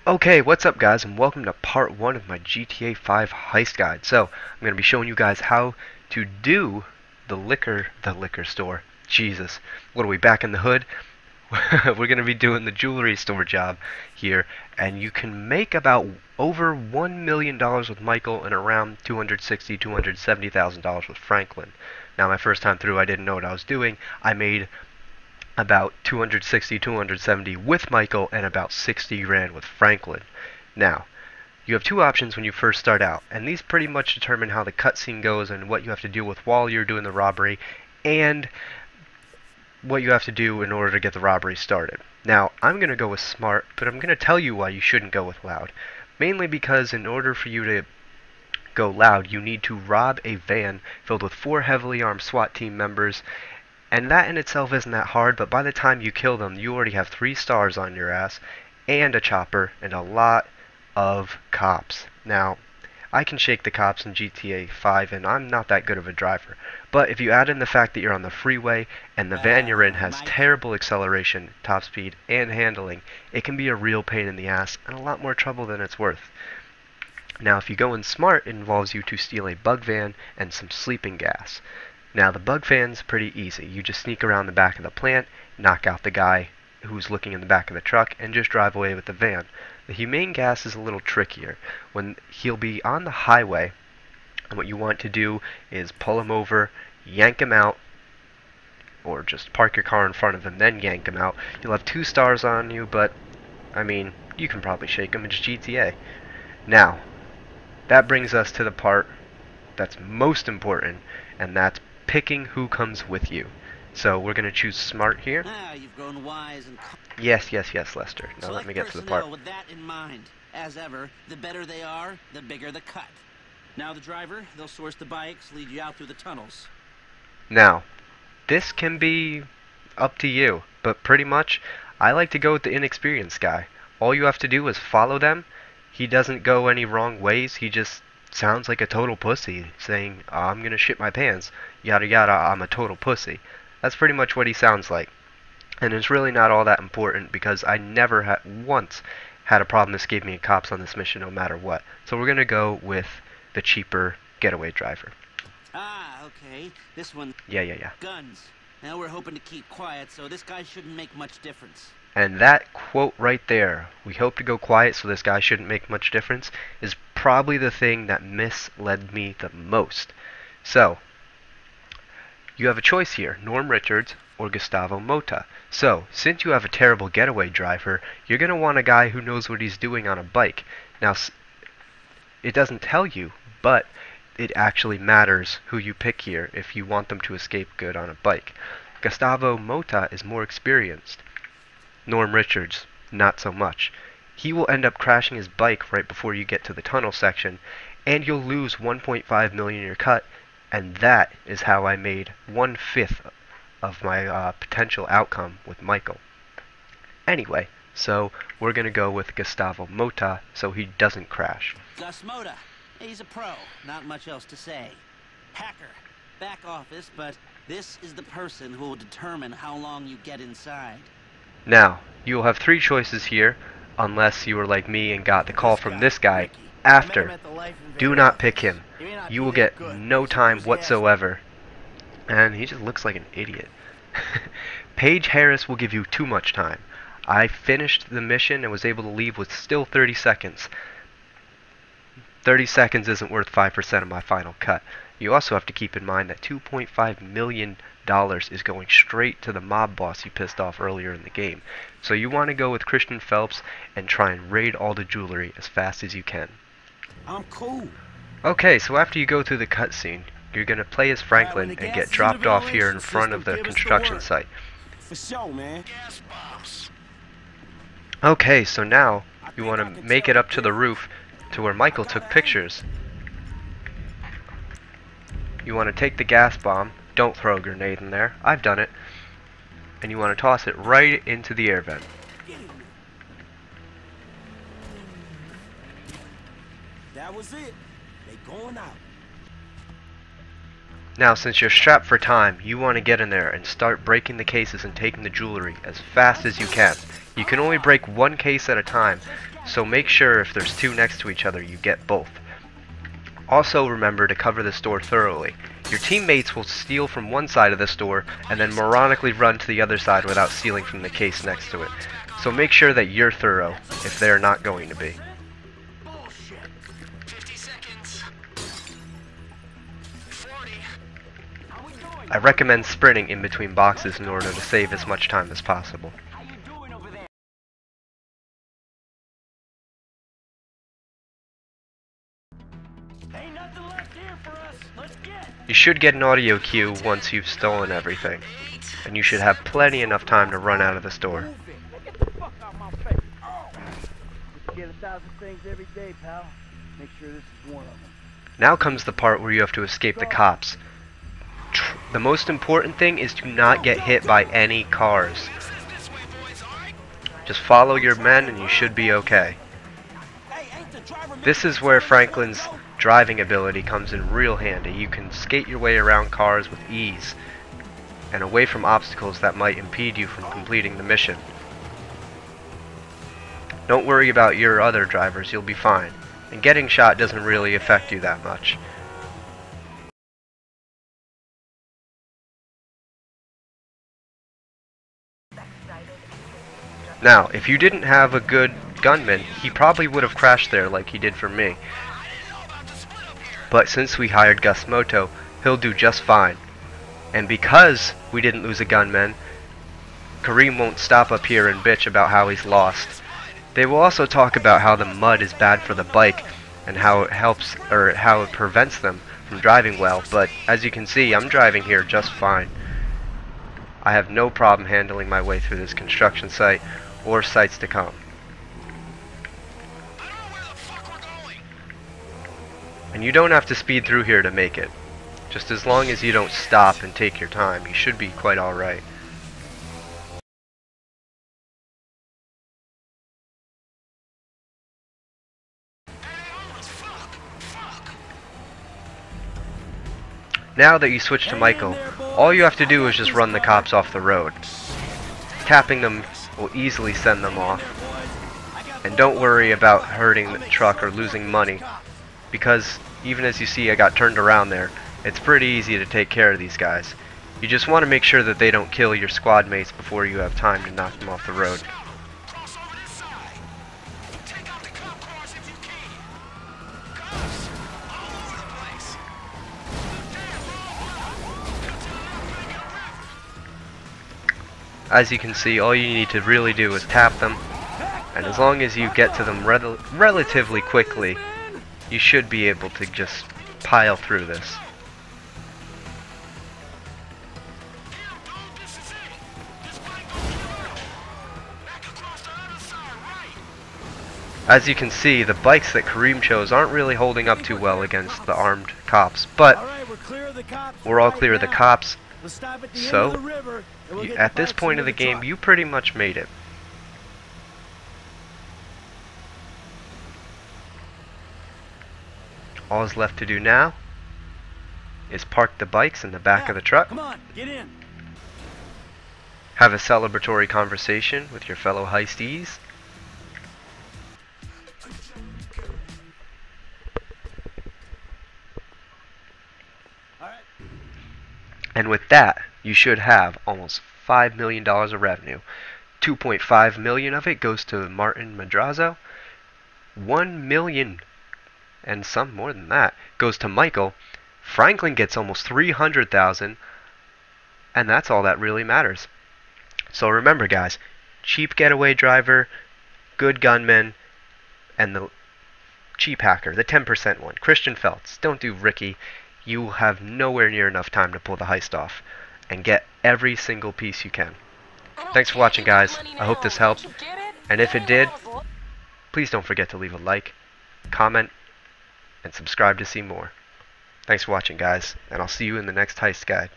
Okay, what's up guys, and welcome to part 1 of my GTA 5 heist guide. So, I'm going to be showing you guys how to do the liquor store. Jesus, what are we, back in the hood? We're going to be doing the jewelry store job here, and you can make about over $1 million with Michael and around $260,000, $270,000 with Franklin. Now, my first time through, I didn't know what I was doing. I made about 260, 270 with Michael, and about 60 grand with Franklin. Now, you have two options when you first start out, and these pretty much determine how the cutscene goes and what you have to deal with while you're doing the robbery, and what you have to do in order to get the robbery started. Now, I'm going to go with smart, but I'm going to tell you why you shouldn't go with loud. Mainly because in order for you to go loud, you need to rob a van filled with 4 heavily armed SWAT team members. And that in itself isn't that hard, but by the time you kill them, you already have 3 stars on your ass, and a chopper, and a lot of cops. Now, I can shake the cops in GTA 5, and I'm not that good of a driver. But if you add in the fact that you're on the freeway, and the van you're in has terrible acceleration, top speed, and handling, it can be a real pain in the ass, and a lot more trouble than it's worth. Now, if you go in smart, it involves you to steal a bug van and some sleeping gas. Now, the bug van's pretty easy. You just sneak around the back of the plant, knock out the guy who's looking in the back of the truck, and just drive away with the van. The humane gas is a little trickier. When he'll be on the highway, and what you want to do is pull him over, yank him out, or just park your car in front of him, then yank him out. You'll have 2 stars on you, but, I mean, you can probably shake him. It's GTA. Now, that brings us to the part that's most important, and that's picking who comes with you. So we're going to choose smart here. You've grown wise and yes, Lester. Now let me get to the part. With that in mind, as ever, the better they are, the bigger the cut. Now the driver, they'll source the bikes, lead you out through the tunnels. Now, this can be up to you, but pretty much, I like to go with the inexperienced guy. All you have to do is follow them. He doesn't go any wrong ways. He just sounds like a total pussy, saying, I'm gonna shit my pants, yada yada, I'm a total pussy. That's pretty much what he sounds like. And it's really not all that important, because I never once had a problem escaping cops on this mission, no matter what. So we're gonna go with the cheaper getaway driver. Okay. This one. Yeah. Guns. Now we're hoping to keep quiet, so this guy shouldn't make much difference. And that quote right there, we hope to go quiet so this guy shouldn't make much difference, is probably the thing that misled me the most. So, you have a choice here, Norm Richards or Gustavo Mota. So, since you have a terrible getaway driver, you're going to want a guy who knows what he's doing on a bike. Now, it doesn't tell you, but it actually matters who you pick here if you want them to escape good on a bike. Gustavo Mota is more experienced. Norm Richards, not so much. He will end up crashing his bike right before you get to the tunnel section, and you'll lose 1.5 million in your cut, and that is how I made 1/5 of my potential outcome with Michael. Anyway, so we're going to go with Gustavo Mota so he doesn't crash. Gus Mota. He's a pro. Not much else to say. Hacker. Back office, but this is the person who will determine how long you get inside. Now, you will have 3 choices here, unless you were like me and got the call from this guy after. Do not pick him. You will get no time whatsoever. And he just looks like an idiot. Paige Harris will give you too much time. I finished the mission and was able to leave with still 30 seconds. 30 seconds isn't worth 5% of my final cut. You also have to keep in mind that $2.5 million is going straight to the mob boss you pissed off earlier in the game. So you want to go with Christian Phelps and try and raid all the jewelry as fast as you can. I'm cool. Okay, so after you go through the cutscene, you're going to play as Franklin and get dropped off here in front of the construction site. For sure, man. Okay, so now you want to make it up to the roof to where Michael took pictures. You want to take the gas bomb. Don't throw a grenade in there. I've done it. And you want to toss it right into the air vent. That was it. They going out. Now, since you're strapped for time, you want to get in there and start breaking the cases and taking the jewelry as fast as you can. You can only break one case at a time, so make sure if there's two next to each other, you get both. Also remember to cover the store thoroughly. Your teammates will steal from one side of the store and then moronically run to the other side without stealing from the case next to it. So make sure that you're thorough if they're not going to be. I recommend sprinting in between boxes in order to save as much time as possible. You should get an audio cue once you've stolen everything, and you should have plenty enough time to run out of the store. Get 1,000 things every day, pal. Make sure this is one of them. Now comes the part where you have to escape the cops. The most important thing is to not get hit by any cars. Just follow your men and you should be okay. This is where Franklin's driving ability comes in real handy. You can skate your way around cars with ease and away from obstacles that might impede you from completing the mission. Don't worry about your other drivers, you'll be fine. And getting shot doesn't really affect you that much. Now, if you didn't have a good gunman, he probably would have crashed there like he did for me. But since we hired Gus Moto, he'll do just fine. And because we didn't lose a gunman, Kareem won't stop up here and bitch about how he's lost. They will also talk about how the mud is bad for the bike and how it helps, or how it prevents them from driving well, but as you can see, I'm driving here just fine. I have no problem handling my way through this construction site or sites to come. And you don't have to speed through here to make it. Just as long as you don't stop and take your time, you should be quite alright. Now that you switch to Michael, all you have to do is just run the cops off the road. Tapping them will easily send them off. And don't worry about hurting the truck or losing money, because even as you see I got turned around there, it's pretty easy to take care of these guys. You just want to make sure that they don't kill your squad mates before you have time to knock them off the road. As you can see, all you need to really do is tap them, and as long as you get to them relatively quickly, you should be able to just pile through this. As you can see, the bikes that Kareem chose aren't really holding up too well against the armed cops, but we're all clear of the cops, so at this point of the game, you pretty much made it. All is left to do now is park the bikes in the back of the truck. Come on, get in. Have a celebratory conversation with your fellow heistees. And with that, you should have almost $5 million of revenue. 2.5 million of it goes to Martin Madrazo. 1 million, and some more than that, goes to Michael. Franklin gets almost 300,000, and that's all that really matters. So remember, guys, cheap getaway driver, good gunman, and the cheap hacker, the 10% one, Christian Feltz. Don't do Ricky. You will have nowhere near enough time to pull the heist off and get every single piece you can. Thanks for watching, guys. I hope this helped, and if it did, please don't forget to leave a like, comment, and subscribe to see more. Thanks for watching, guys, and I'll see you in the next heist guide.